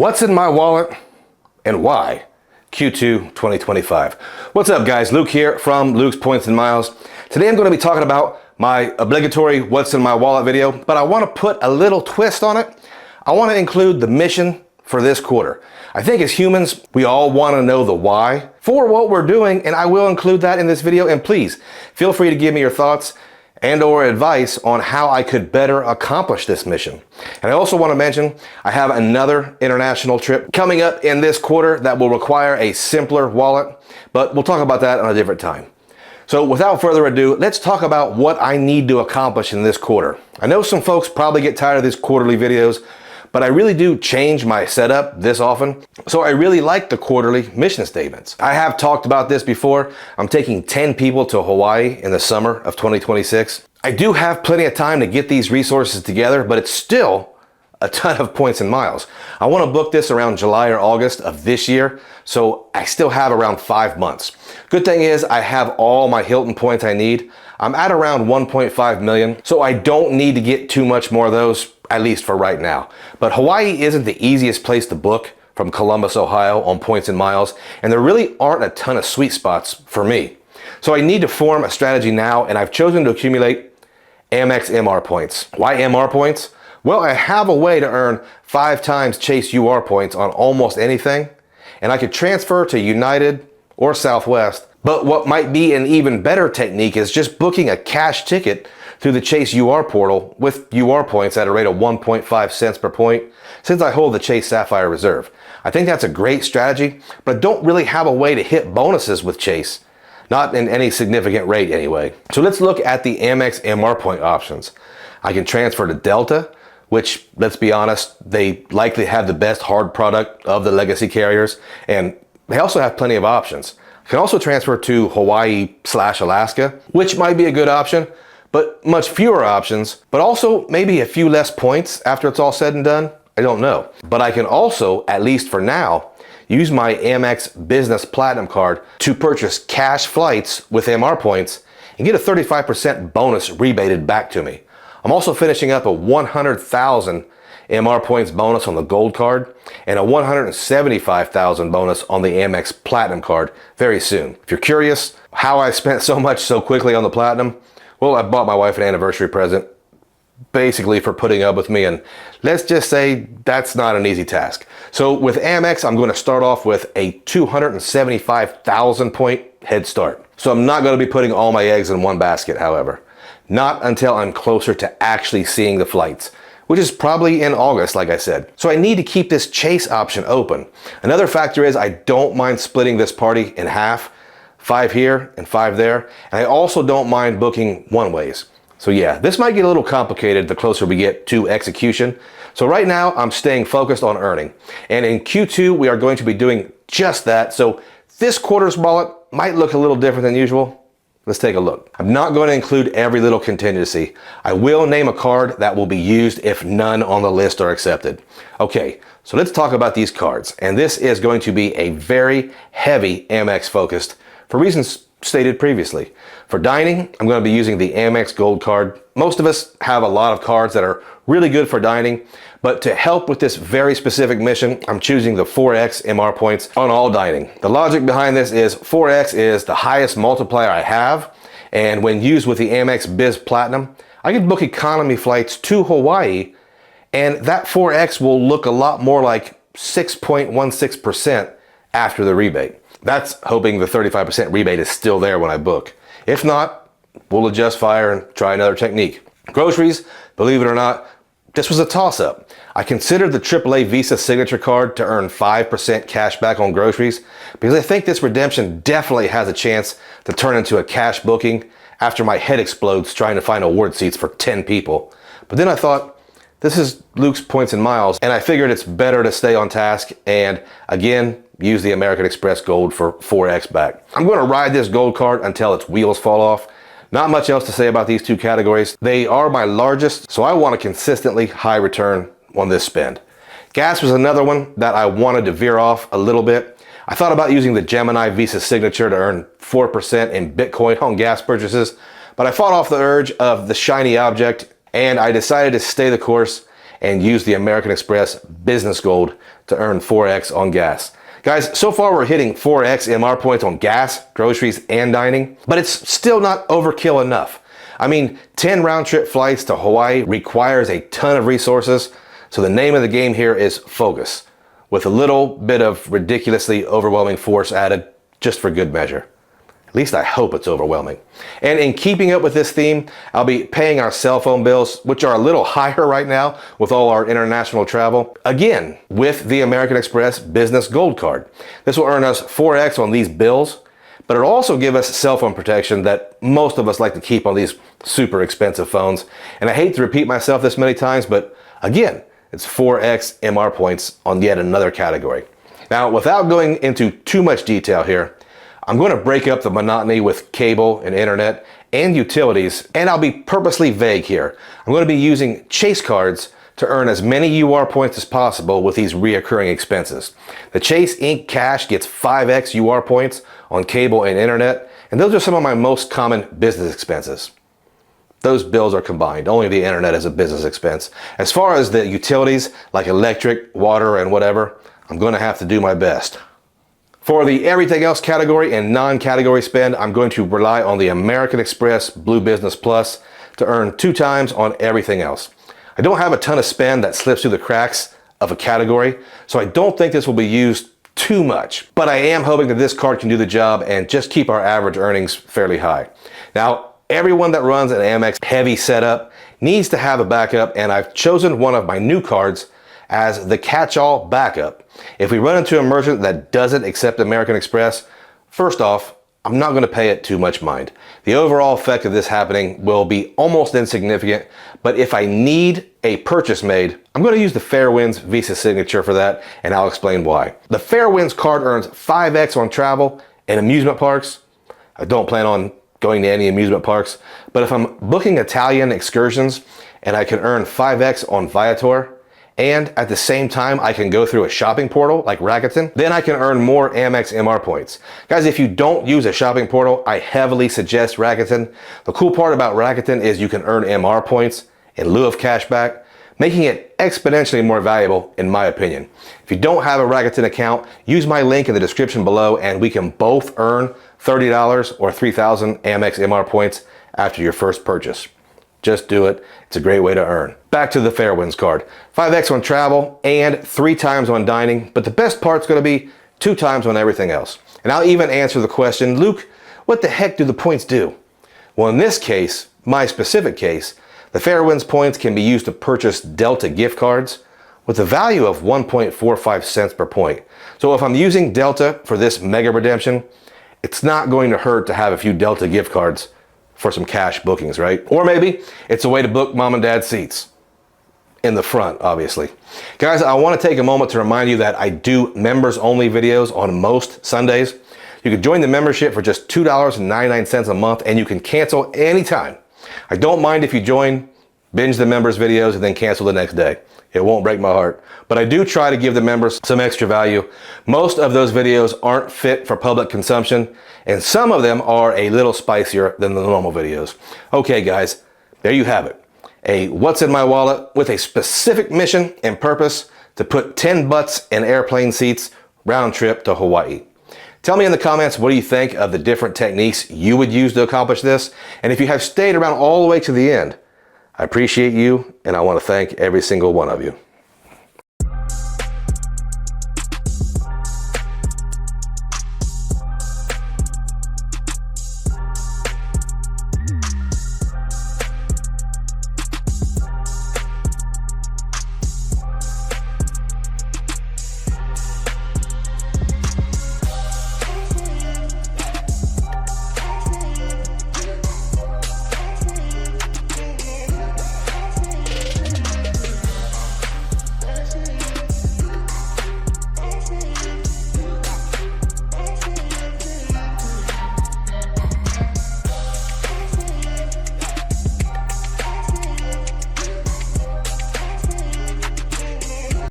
What's in my wallet and why? Q2 2025. What's up guys? Luke here from Luke's Points and Miles. Today I'm going to be talking about my obligatory what's in my wallet video, but I want to put a little twist on it. I want to include the mission for this quarter. I think as humans, we all want to know the why for what we're doing, and I will include that in this video. And please feel free to give me your thoughts and or advice on how I could better accomplish this mission. And I also want to mention I have another international trip coming up in this quarter that will require a simpler wallet, but we'll talk about that on a different time. So without further ado, let's talk about what I need to accomplish in this quarter. I know some folks probably get tired of these quarterly videos, but I really do change my setup this often. So I really like the quarterly mission statements. I have talked about this before. I'm taking 10 people to Hawaii in the summer of 2026. I do have plenty of time to get these resources together, but it's still a ton of points and miles. I want to book this around July or August of this year, so I still have around 5 months. Good thing is I have all my Hilton points I need. I'm at around 1.5 million, so I don't need to get too much more of those, at least for right now. But Hawaii isn't the easiest place to book from Columbus, Ohio on points and miles, and there really aren't a ton of sweet spots for me. So I need to form a strategy now, and I've chosen to accumulate Amex MR points. Why MR points? Well, I have a way to earn 5 times Chase UR points on almost anything, and I could transfer to United or Southwest. But what might be an even better technique is just booking a cash ticket through the Chase UR portal with UR points at a rate of 1.5 cents per point, since I hold the Chase Sapphire Reserve. I think that's a great strategy, but I don't really have a way to hit bonuses with Chase. Not in any significant rate anyway. So let's look at the Amex MR point options. I can transfer to Delta, which, let's be honest, they likely have the best hard product of the legacy carriers, and they also have plenty of options. I can also transfer to Hawaii/Alaska, which might be a good option, but much fewer options, but also maybe a few less points after it's all said and done. I don't know. But I can also, at least for now, use my Amex Business Platinum card to purchase cash flights with MR points and get a 35% bonus rebated back to me. I'm also finishing up a 100,000 MR points bonus on the Gold card and a 175,000 bonus on the Amex Platinum card very soon. If you're curious how I spent so much so quickly on the Platinum, well, I bought my wife an anniversary present basically for putting up with me, and let's just say that's not an easy task. So with Amex, I'm going to start off with a 275,000 point head start. So I'm not going to be putting all my eggs in one basket, however. Not until I'm closer to actually seeing the flights, which is probably in August, like I said. So I need to keep this Chase option open. Another factor is I don't mind splitting this party in half, 5 here and 5 there. And I also don't mind booking one-ways. So yeah, this might get a little complicated the closer we get to execution. So right now I'm staying focused on earning. And in Q2, we are going to be doing just that. So this quarter's wallet might look a little different than usual. Let's take a look. I'm not going to include every little contingency. I will name a card that will be used if none on the list are accepted. Okay, so let's talk about these cards. And this is going to be a very heavy Amex focused for reasons stated previously. For dining, I'm going to be using the Amex Gold card. Most of us have a lot of cards that are really good for dining, but to help with this very specific mission, I'm choosing the 4X MR points on all dining. The logic behind this is 4X is the highest multiplier I have, and when used with the Amex Biz Platinum, I can book economy flights to Hawaii, and that 4X will look a lot more like 6.16% after the rebate. That's hoping the 35% rebate is still there when I book. If not, we'll adjust fire and try another technique. Groceries, believe it or not, this was a toss-up. I considered the AAA Visa Signature card to earn 5% cash back on groceries because I think this redemption definitely has a chance to turn into a cash booking after my head explodes trying to find award seats for 10 people. But then I thought, this is Luke's Points and Miles, and I figured it's better to stay on task and, again, use the American Express Gold for 4X back. I'm going to ride this Gold card until its wheels fall off. Not much else to say about these two categories. They are my largest, so I want a consistently high return on this spend. Gas was another one that I wanted to veer off a little bit. I thought about using the Gemini Visa Signature to earn 4% in Bitcoin on gas purchases, but I fought off the urge of the shiny object, and I decided to stay the course and use the American Express Business Gold to earn 4x on gas. Guys, so far we're hitting 4x MR points on gas, groceries, and dining, but it's still not overkill enough. I mean, 10 round-trip flights to Hawaii requires a ton of resources, so the name of the game here is focus, with a little bit of ridiculously overwhelming force added just for good measure. At least I hope it's overwhelming. And in keeping up with this theme, I'll be paying our cell phone bills, which are a little higher right now with all our international travel, again, with the American Express Business Gold Card. This will earn us 4x on these bills, but it'll also give us cell phone protection that most of us like to keep on these super expensive phones. And I hate to repeat myself this many times, but again, it's 4x MR points on yet another category. Now, without going into too much detail here, I'm going to break up the monotony with cable and internet and utilities, and I'll be purposely vague here. I'm going to be using Chase cards to earn as many UR points as possible with these reoccurring expenses. The Chase Ink Cash gets 5x UR points on cable and internet, and those are some of my most common business expenses. Those bills are combined. Only the internet is a business expense. As far as the utilities, like electric, water, and whatever, I'm going to have to do my best. For the everything else category and non-category spend, I'm going to rely on the American Express Blue Business Plus to earn 2 times on everything else. I don't have a ton of spend that slips through the cracks of a category, so I don't think this will be used too much. But I am hoping that this card can do the job and just keep our average earnings fairly high. Now, everyone that runs an Amex heavy setup needs to have a backup, and I've chosen one of my new cards as the catch-all backup. If we run into a merchant that doesn't accept American Express, first off, I'm not going to pay it too much mind. The overall effect of this happening will be almost insignificant, but if I need a purchase made, I'm going to use the Fairwinds Visa Signature for that, and I'll explain why. The Fairwinds card earns 5x on travel and amusement parks. I don't plan on going to any amusement parks, but if I'm booking Italian excursions and I can earn 5x on Viator, and at the same time I can go through a shopping portal like Rakuten, then I can earn more Amex MR points. Guys, if you don't use a shopping portal, I heavily suggest Rakuten. The cool part about Rakuten is you can earn MR points in lieu of cash back, making it exponentially more valuable in my opinion. If you don't have a Rakuten account, use my link in the description below and we can both earn $30 or 3,000 Amex MR points after your first purchase. Just do it. It's a great way to earn. Back to the Fairwinds card. 5x on travel and 3 times on dining, but the best part's going to be 2 times on everything else. And I'll even answer the question, Luke, what the heck do the points do? Well, in this case, my specific case, the Fairwinds points can be used to purchase Delta gift cards with a value of 1.45 cents per point. So if I'm using Delta for this mega redemption, it's not going to hurt to have a few Delta gift cards for some cash bookings, right? Or maybe it's a way to book mom and dad seats. In the front, obviously. Guys, I want to take a moment to remind you that I do members only videos on most Sundays. You can join the membership for just $2.99 a month and you can cancel anytime. I don't mind if you join, binge the members videos and then cancel the next day. It won't break my heart. But I do try to give the members some extra value. Most of those videos aren't fit for public consumption, and some of them are a little spicier than the normal videos. Okay, guys, there you have it. A what's in my wallet with a specific mission and purpose to put 10 butts in airplane seats round trip to Hawaii. Tell me in the comments, what do you think of the different techniques you would use to accomplish this? And if you have stayed around all the way to the end, I appreciate you, and I want to thank every single one of you.